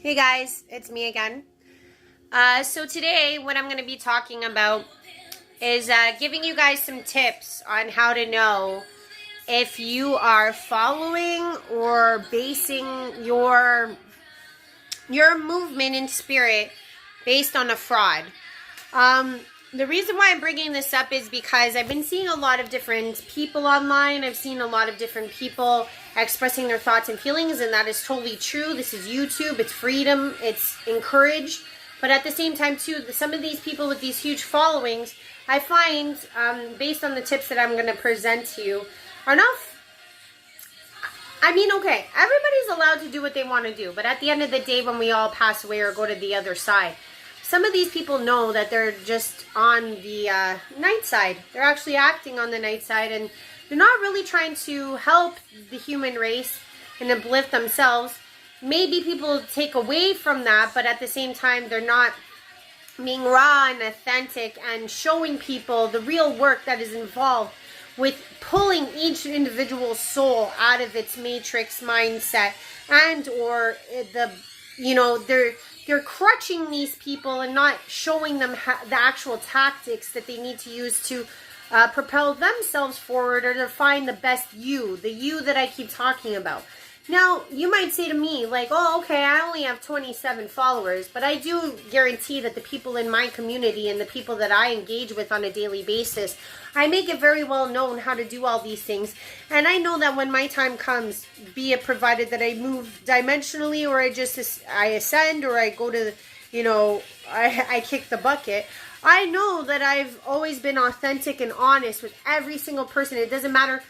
Hey guys, it's me again. So today what I'm going to be talking about is giving you guys some tips on how to know if you are following or basing your movement in spirit based on a fraud. The reason why I'm bringing this up is because I've been seeing a lot of different people online. I've seen a lot of different people expressing their thoughts and feelings, and that is totally true. This is YouTube. It's freedom. It's encouraged. But at the same time, too, some of these people with these huge followings, I find, based on the tips that I'm going to present to you, are not... okay, everybody's allowed to do what they want to do. But at the end of the day, when we all pass away or go to the other side, some of these people know that they're just on the night side. They're actually acting on the night side, and they're not really trying to help the human race and uplift themselves. Maybe people take away from that, but at the same time, they're not being raw and authentic and showing people the real work that is involved with pulling each individual soul out of its matrix mindset, and or they're crutching these people and not showing them the actual tactics that they need to use to propel themselves forward or to find the best you, the you that I keep talking about. Now, you might say to me, like, oh, okay, I only have 27 followers, but I do guarantee that the people in my community and the people that I engage with on a daily basis, I make it very well known how to do all these things. And I know that when my time comes, be it provided that I move dimensionally or I ascend or I go to, I kick the bucket, I know that I've always been authentic and honest with every single person. It doesn't matter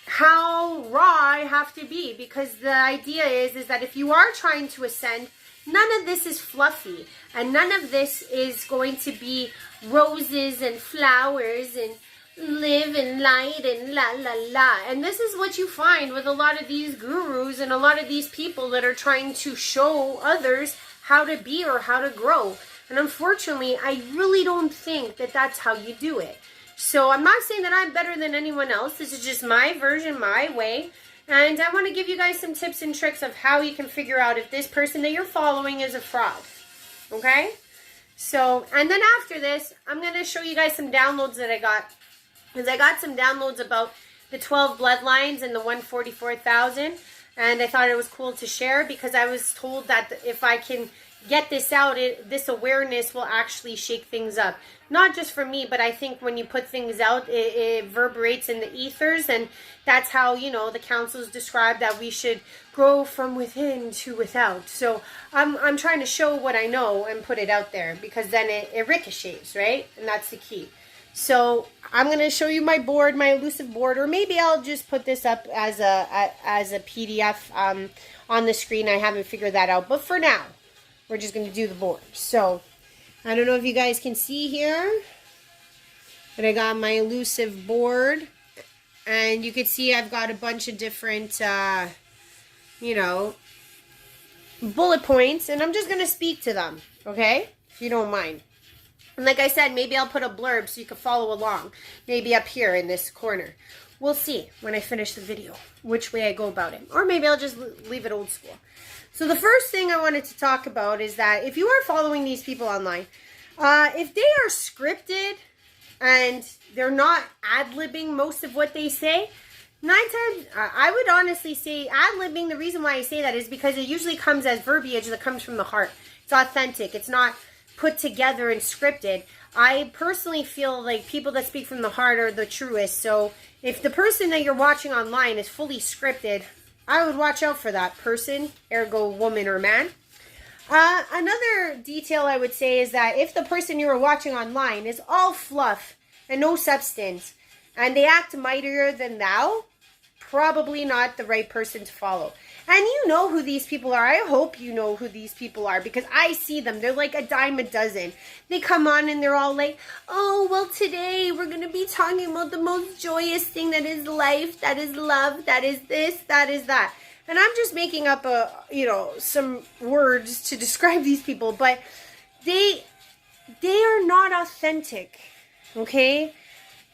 how raw I have to be, because the idea is that if you are trying to ascend, none of this is fluffy and none of this is going to be roses and flowers and live and light and la la la. And this is what you find with a lot of these gurus and a lot of these people that are trying to show others how to be or how to grow. And unfortunately, I really don't think that that's how you do it. So I'm not saying that I'm better than anyone else. This is just my version, my way. And I want to give you guys some tips and tricks of how you can figure out if this person that you're following is a fraud. Okay? So, and then after this, I'm going to show you guys some downloads that I got. Because I got some downloads about the 12 bloodlines and the 144,000. And I thought it was cool to share because I was told that if I can get this out, this awareness will actually shake things up. Not just for me, but I think when you put things out, it reverberates in the ethers, and that's how, the councils describe that we should grow from within to without. So I'm trying to show what I know and put it out there, because then it ricochets, right? And that's the key. So I'm going to show you my board, my elusive board, or maybe I'll just put this up as a PDF on the screen. I haven't figured that out, but for now, we're just going to do the board. So I don't know if you guys can see here, but I got my elusive board, and you can see I've got a bunch of different, bullet points, and I'm just going to speak to them, okay, if you don't mind. And like I said, maybe I'll put a blurb so you can follow along, maybe up here in this corner. We'll see when I finish the video which way I go about it, or maybe I'll just leave it old school. So the first thing I wanted to talk about is that if you are following these people online, if they are scripted and they're not ad-libbing most of what they say, 9 times, I would honestly say ad-libbing, the reason why I say that is because it usually comes as verbiage that comes from the heart. It's authentic. It's not put together and scripted. I personally feel like people that speak from the heart are the truest. So if the person that you're watching online is fully scripted, I would watch out for that person, ergo woman or man. Another detail I would say is that if the person you are watching online is all fluff and no substance, and they act mightier than thou, probably not the right person to follow. And you know who these people are. I hope you know who these people are, because I see them. They're like a dime a dozen. They come on and they're all like, oh, well, today we're going to be talking about the most joyous thing that is life, that is love, that is this, that is that. And I'm just making up some words to describe these people, but they are not authentic, okay?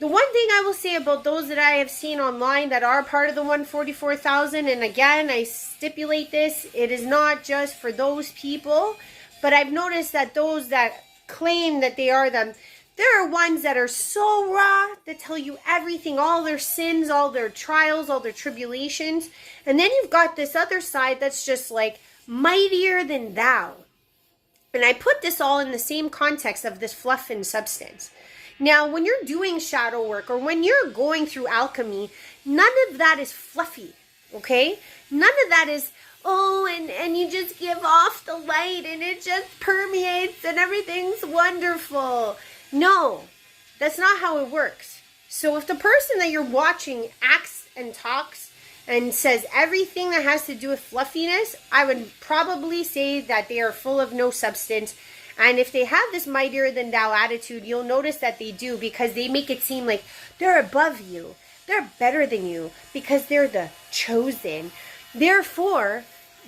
The one thing I will say about those that I have seen online that are part of the 144,000, and again, I stipulate this, it is not just for those people, but I've noticed that those that claim that they are them, there are ones that are so raw that tell you everything, all their sins, all their trials, all their tribulations. And then you've got this other side that's just like mightier than thou. And I put this all in the same context of this fluff and substance. Now, when you're doing shadow work or when you're going through alchemy, none of that is fluffy, okay? None of that is, oh, and you just give off the light and it just permeates and everything's wonderful. No, that's not how it works. So if the person that you're watching acts and talks and says everything that has to do with fluffiness, I would probably say that they are full of no substance. And if they have this mightier than thou attitude, you'll notice that they do, because they make it seem like they're above you. They're better than you because they're the chosen. Therefore,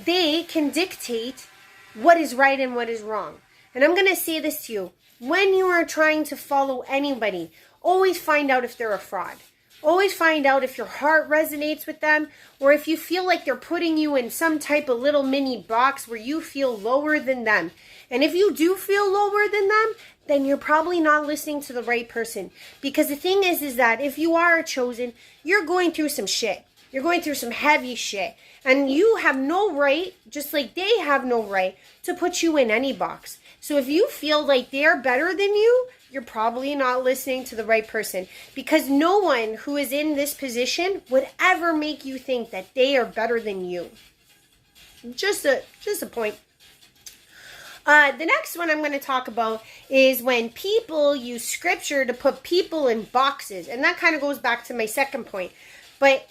they can dictate what is right and what is wrong. And I'm going to say this to you. When you are trying to follow anybody, always find out if they're a fraud. Always find out if your heart resonates with them, or if you feel like they're putting you in some type of little mini box where you feel lower than them. And if you do feel lower than them, then you're probably not listening to the right person. Because the thing is that if you are chosen, you're going through some shit. You're going through some heavy shit. And you have no right, just like they have no right, to put you in any box. So if you feel like they're better than you, you're probably not listening to the right person. Because no one who is in this position would ever make you think that they are better than you. Just a point. The next one I'm going to talk about is when people use scripture to put people in boxes. And that kind of goes back to my second point. But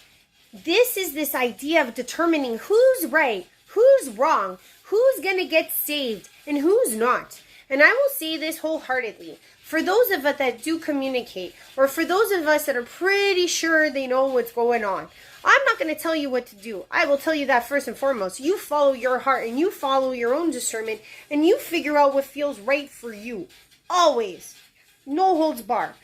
this is this idea of determining who's right, who's wrong, who's going to get saved, and who's not. And I will say this wholeheartedly. For those of us that do communicate, or for those of us that are pretty sure they know what's going on, I'm not going to tell you what to do. I will tell you that first and foremost. You follow your heart and you follow your own discernment and you figure out what feels right for you. Always. No holds bar.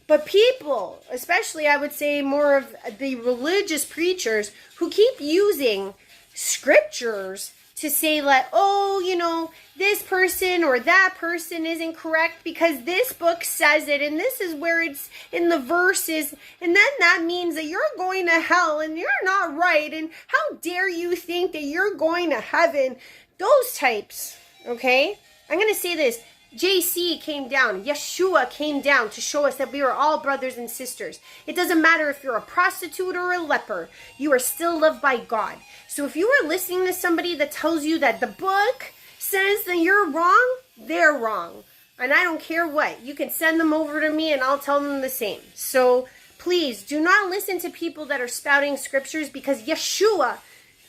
But people, especially I would say more of the religious preachers who keep using scriptures to say like, oh, you know, this person or that person isn't correct because this book says it and this is where it's in the verses, and then that means that you're going to hell and you're not right, and how dare you think that you're going to heaven. Those types, okay? I'm going to say this. JC came down, Yeshua came down to show us that we are all brothers and sisters. It doesn't matter if you're a prostitute or a leper, you are still loved by God. So if you are listening to somebody that tells you that the book says that you're wrong, they're wrong. And I don't care what. You can send them over to me and I'll tell them the same. So please do not listen to people that are spouting scriptures, because Yeshua,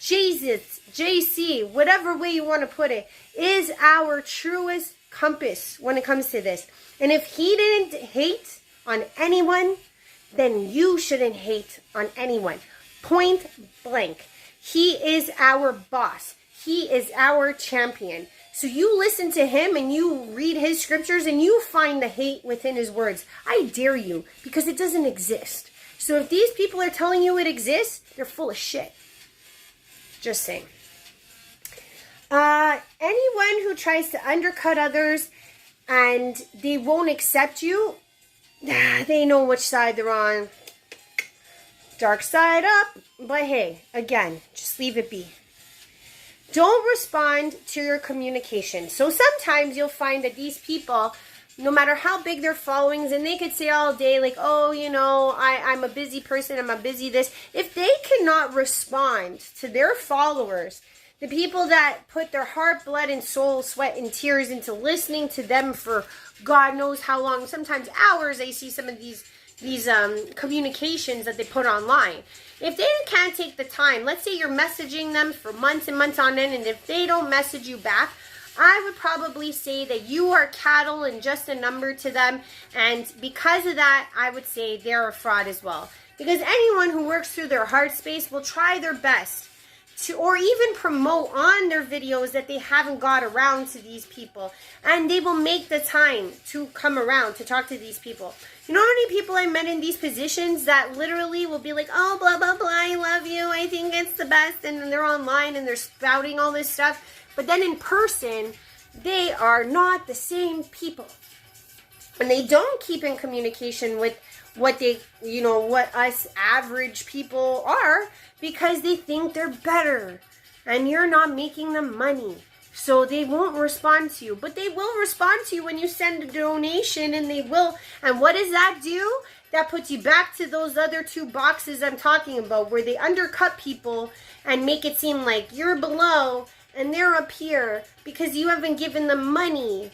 Jesus, JC, whatever way you want to put it, is our truest compass when it comes to this. And if he didn't hate on anyone, then you shouldn't hate on anyone. Point blank. He is our boss. He is our champion. So you listen to him and you read his scriptures and you find the hate within his words. I dare you, because it doesn't exist. So if these people are telling you it exists, they're full of shit. Just saying. Anyone who tries to undercut others and they won't accept you, they know which side they're on. Dark side up. But hey, again, just leave it be. Don't respond to your communication. So sometimes you'll find that these people, no matter how big their followings, and they could say all day like, oh, you know, I'm a busy person, I'm a busy this. If they cannot respond to their followers, the people that put their heart, blood, and soul, sweat, and tears into listening to them for God knows how long, sometimes hours, I see some of these communications that they put online. If they can't take the time, let's say you're messaging them for months and months on end, and if they don't message you back, I would probably say that you are cattle and just a number to them. And because of that, I would say they're a fraud as well. Because anyone who works through their heart space will try their best or even promote on their videos that they haven't got around to these people. And they will make the time to come around to talk to these people. You know how many people I met in these positions that literally will be like, oh, blah, blah, blah, I love you, I think it's the best. And then they're online and they're spouting all this stuff. But then in person, they are not the same people. And they don't keep in communication with what they, what us average people are, because they think they're better and you're not making them money. So they won't respond to you, but they will respond to you when you send a donation, and they will. And what does that do? That puts you back to those other two boxes I'm talking about, where they undercut people and make it seem like you're below and they're up here because you haven't given them money.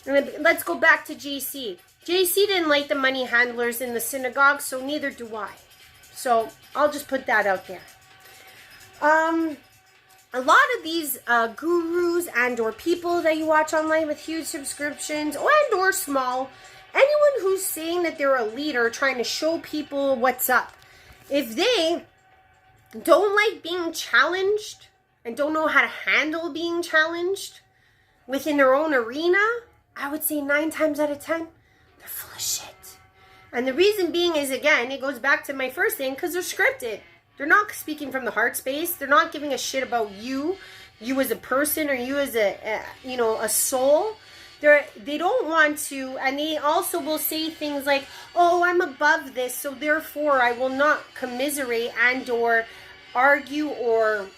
And let's go back to JC. JC didn't like the money handlers in the synagogue, so neither do I. So I'll just put that out there. A lot of these gurus and or people that you watch online with huge subscriptions and or small, anyone who's saying that they're a leader trying to show people what's up, if they don't like being challenged and don't know how to handle being challenged within their own arena, I would say 9 times out of 10, they're full of shit. And the reason being is, again, it goes back to my first thing, because they're scripted. They're not speaking from the heart space. They're not giving a shit about you as a person, or you as a soul. They don't want to, and they also will say things like, oh, I'm above this, so therefore I will not commiserate and or argue or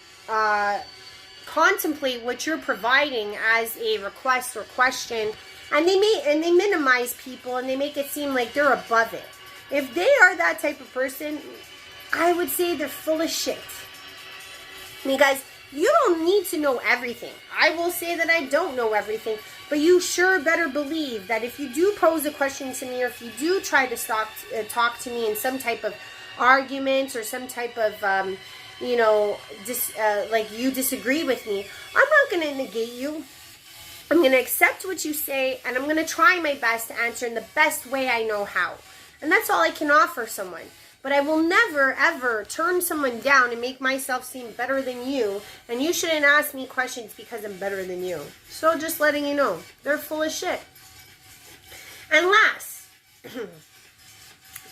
contemplate what you're providing as a request or question. And they minimize people, and they make it seem like they're above it. If they are that type of person, I would say they're full of shit. Because you don't need to know everything. I will say that I don't know everything, but you sure better believe that if you do pose a question to me, or if you do try to talk to me in some type of argument or some type of, like you disagree with me, I'm not going to negate you. I'm going to accept what you say, and I'm going to try my best to answer in the best way I know how. And that's all I can offer someone. But I will never, ever turn someone down and make myself seem better than you. And you shouldn't ask me questions because I'm better than you. So just letting you know, they're full of shit. And last,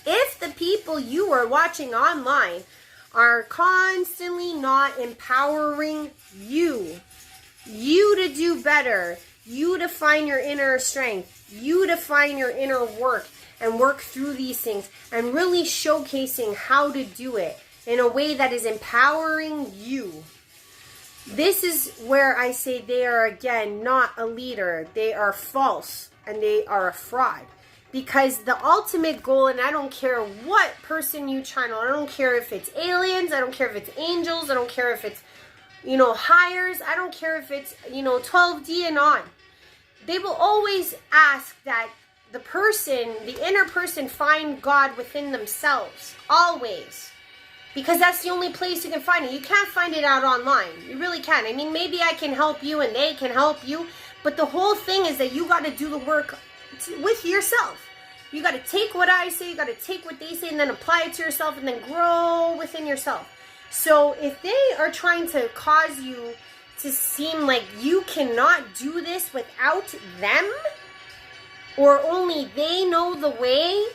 if the people you are watching online are constantly not empowering you to do better, you to find your inner strength, you to find your inner work, and work through these things, and really showcasing how to do it in a way that is empowering you. This is where I say they are, again, not a leader. They are false, and they are a fraud. Because the ultimate goal, and I don't care what person you channel, I don't care if it's aliens, I don't care if it's angels, I don't care if it's, hires, I don't care if it's, 12D and on. They will always ask that the inner person, find God within themselves. Always. Because that's the only place you can find it. You can't find it out online. You really can't. I mean, maybe I can help you and they can help you. But the whole thing is that you got to do the work with yourself. You got to take what I say, you got to take what they say, and then apply it to yourself, and then grow within yourself. So if they are trying to cause you to seem like you cannot do this without them, or only they know the way,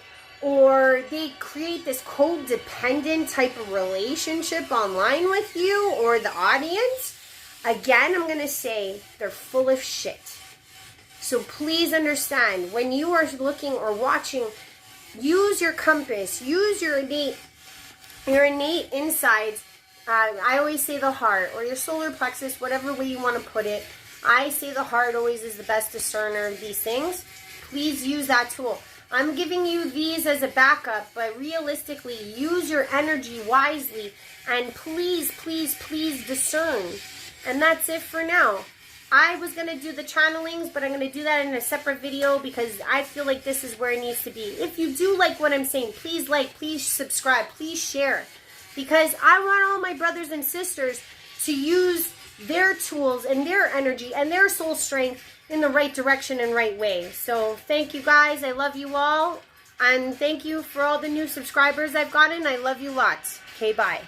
or they create this codependent type of relationship online with you or the audience, again, I'm going to say they're full of shit. So please understand, when you are looking or watching, use your compass, use your innate insides. I always say the heart, or your solar plexus, whatever way you want to put it. I say the heart always is the best discerner of these things. Please use that tool. I'm giving you these as a backup, but realistically, use your energy wisely, and please, please, please discern. And that's it for now. I was going to do the channelings, but I'm going to do that in a separate video because I feel like this is where it needs to be. If you do like what I'm saying, please like, please subscribe, please share. Because I want all my brothers and sisters to use their tools and their energy and their soul strength in the right direction and right way. So thank you guys. I love you all. And thank you for all the new subscribers I've gotten. I love you lots. Okay, bye.